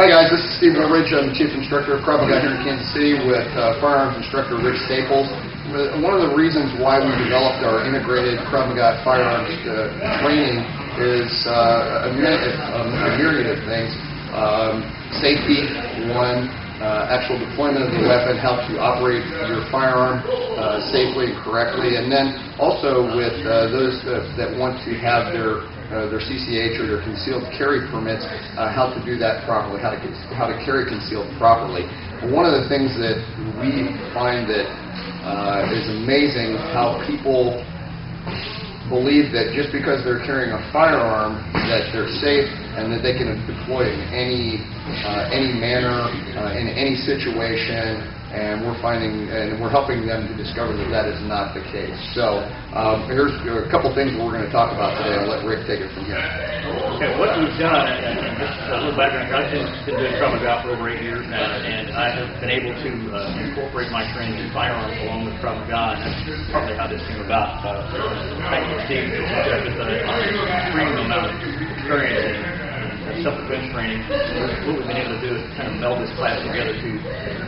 Hi guys, this is Steve Woolridge. I'm the Chief Instructor of Krav Maga here in Kansas City with Firearms Instructor Rick Staples. One of the reasons why we developed our integrated Krav Maga firearms training is a myriad of things. Safety, one. Actual deployment of the weapon helps you operate your firearm safely and correctly, and then also with those that want to have their CCH or their concealed carry permits, how to do that properly, how to carry concealed properly. One of the things that we find that is amazing how people believe that just because they're carrying a firearm that they're safe and that they can deploy it in any manner, in any situation, and we're finding and we're helping them to discover that that is not the case. So here's a couple things we're going to talk about today. I'll let Rick take it from here. Okay, what we've done, and just a little background, I've been doing Krav Maga for over 8 years now, and I have been able to incorporate my training in firearms along with Krav Maga, and that's partly how this came about. Thank you, Steve, just an extreme amount of experience in self-defense training. What we've been able to do is kind of meld this class together to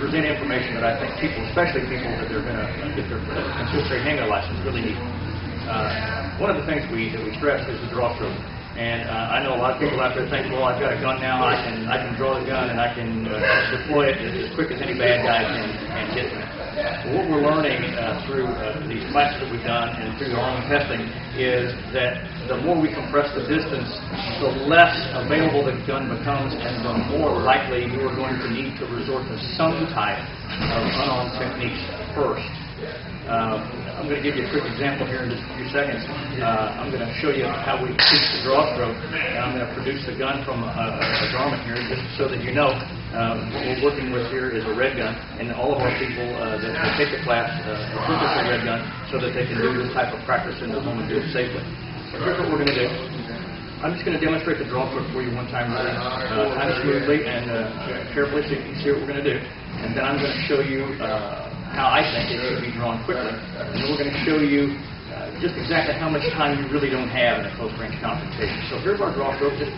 present information that I think people, especially people that they're going to get their concealed carry handgun license, really need. One of the things that we stress is the draw stroke. And I know a lot of people out there think, well, I've got a gun now, I can draw the gun and I can deploy it as quick as any bad guy can hit me. Well, what we're learning through these classes that we've done and through our own testing is that the more we compress the distance, the less available the gun becomes and the more likely you are going to need to resort to some type of unarmed techniques first. I'm going to give you a quick example here in just a few seconds. I'm going to show you how we teach the draw stroke, and I'm going to produce the gun from a garment here just so that you know what we're working with here is a red gun, and all of our people that take the class purchase a red gun so that they can do this type of practice in the home and do it safely. So here's what we're going to do. I'm just going to demonstrate the draw stroke for you one time really kind of smoothly and carefully so you can see what we're going to do. And then I'm going to show you how I think it should be drawn quickly. And then we're going to show you just exactly how much time you really don't have in a close-range confrontation. So here's our draw stroke, just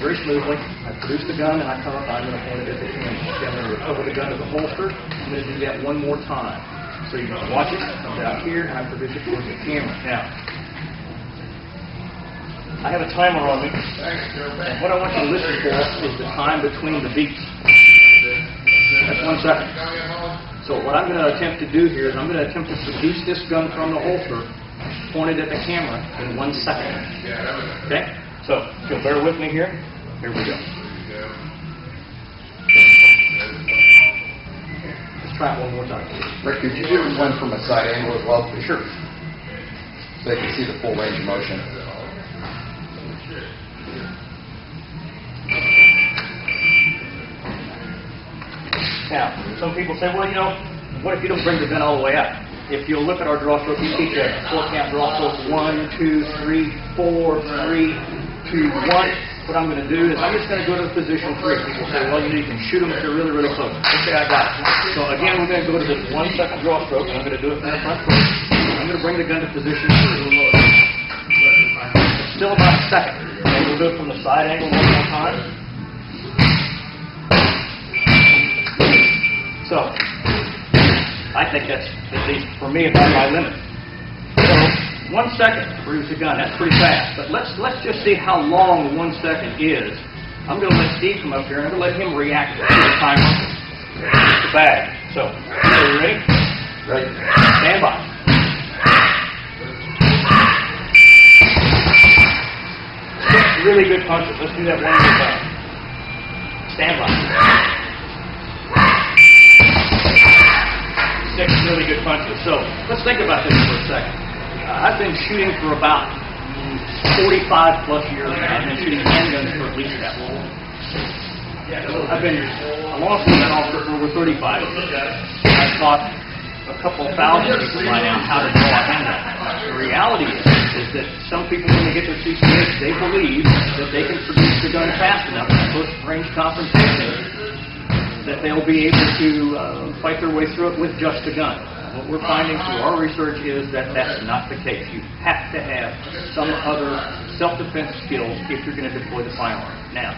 very smoothly. I produce the gun and I'm going to point it at the camera. I'm going to recover the gun to the holster. I'm going to do that one more time. So you can watch it, comes out here, and I produce it towards the camera. Now, I have a timer on me, and what I want you to listen for is the time between the beats. That's 1 second. So what I'm going to attempt to do here is I'm going to attempt to produce this gun from the holster, pointed at the camera in 1 second. Okay? So if you'll bear with me here, here we go. Let's try it one more time. Rick, could you do one from a side angle as well? Sure. So they can see the full range of motion. Now, some people say, well, you know, what if you don't bring the gun all the way up? If you'll look at our draw stroke, we teach a 4-count draw stroke, 1, 2, 3, 4, 3, 2, 1. What I'm going to do is I'm just going to go to the position 3. People say, well, you can shoot them if they're really, really close. Okay, I got it. So again, we're going to go to this 1 second draw stroke, and I'm going to do it from the front first. I'm going to bring the gun to position 3. Still about a second. And we'll do it from the side angle one more time. So, I think that's, at least for me, about my limit. So, 1 second to produce a gun, that's pretty fast. But let's just see how long 1 second is. I'm going to let Steve come up here, and I'm going to let him react to the timer. The bag. So, are you ready? Ready. Stand by. Six really good punches. Let's do that one more time. Stand by. 6 really good punches. So let's think about this for a second. I've been shooting for about 45 plus years now. I've been shooting handguns for at least that long. I've been a law enforcement officer for over 35 years. I've taught a couple thousand people by now how to draw a handgun. The reality is that some people, when they get their CCH, they believe that they can produce the gun fast enough in a close-range confrontation that they'll be able to fight their way through it with just a gun. What we're finding through our research is that that's not the case. You have to have some other self-defense skills if you're going to deploy the firearm. Now,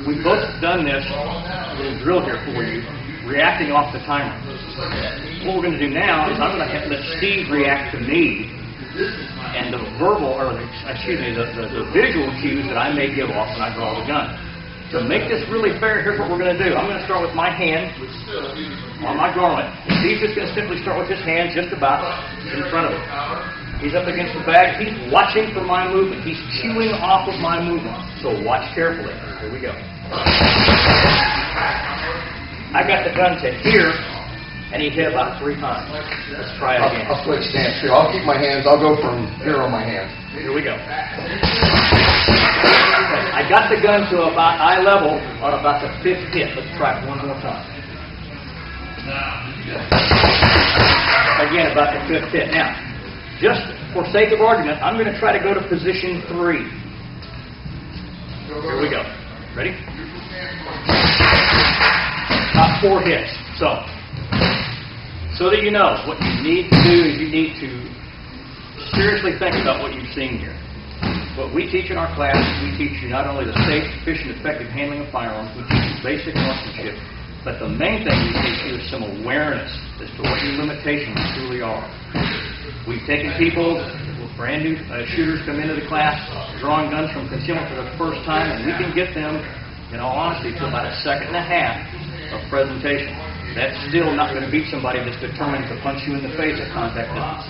we've both done this little drill here for you, reacting off the timer. What we're going to do now is I'm going to let Steve react to me and the verbal, or the visual cues that I may give off when I draw the gun. To make this really fair, here's what we're going to do. I'm going to start with my hand on my garment. Steve's just going to simply start with his hand just about in front of him. He's up against the bag. He's watching for my movement. He's chewing off of my movement. So watch carefully. Here we go. I got the gun to here, and he hit about 3 times. Let's try it again. I'll switch stance too. I'll keep my hands. I'll go from here on my hands. Here we go. I got the gun to about eye level on about the 5th hit. Let's try it one more time. Again, about the 5th hit. Now, just for sake of argument, I'm going to try to go to position 3. Here we go. Ready? About 4 hits. So that you know, what you need to do is you need to seriously think about what you've seen here. What we teach in our class, we teach you not only the safe, efficient, effective handling of firearms, we teach you basic marksmanship, but the main thing we teach you is some awareness as to what your limitations truly are. We've taken people, brand new shooters come into the class, drawing guns from concealment for the first time, and we can get them, in all honesty, to about 1.5 seconds of presentation. That's still not going to beat somebody that's determined to punch you in the face at contact distance.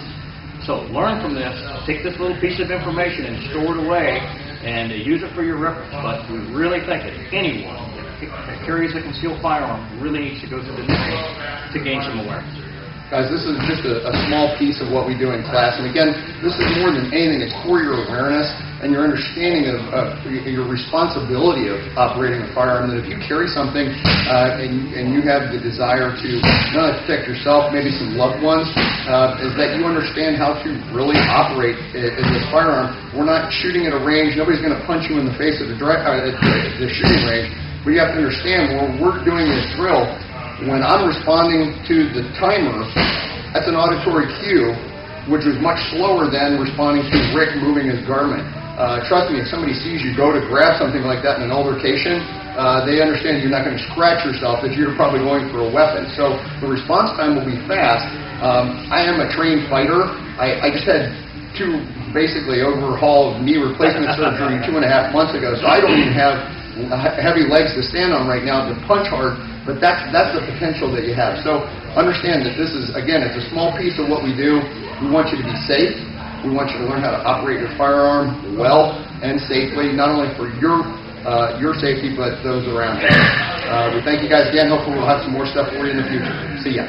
So learn from this, take this little piece of information and store it away and use it for your reference. But we really think that anyone that carries a concealed firearm really needs to go through the training to gain some awareness. Guys, this is just a small piece of what we do in class. And again, this is more than anything. It's for your awareness and your understanding of your responsibility of operating a firearm. That if you carry something and you have the desire to not only protect yourself, maybe some loved ones, is that you understand how to really operate in this firearm. We're not shooting at a range. Nobody's going to punch you in the face at the shooting range. But you have to understand, when we're doing this drill, when I'm responding to the timer, that's an auditory cue, which is much slower than responding to Rick moving his garment. Trust me, if somebody sees you go to grab something like that in an altercation, they understand you're not going to scratch yourself, that you're probably going for a weapon. So the response time will be fast. I am a trained fighter. I just had 2 basically overhaul knee replacement surgery 2.5 months ago, so I don't even have heavy legs to stand on right now to punch hard, but that's the potential that you have. So understand that this is, again, it's a small piece of what we do. We want you to be safe. We want you to learn how to operate your firearm well and safely, not only for your safety, but those around you. We thank you guys again. Hopefully we'll have some more stuff for you in the future. See ya.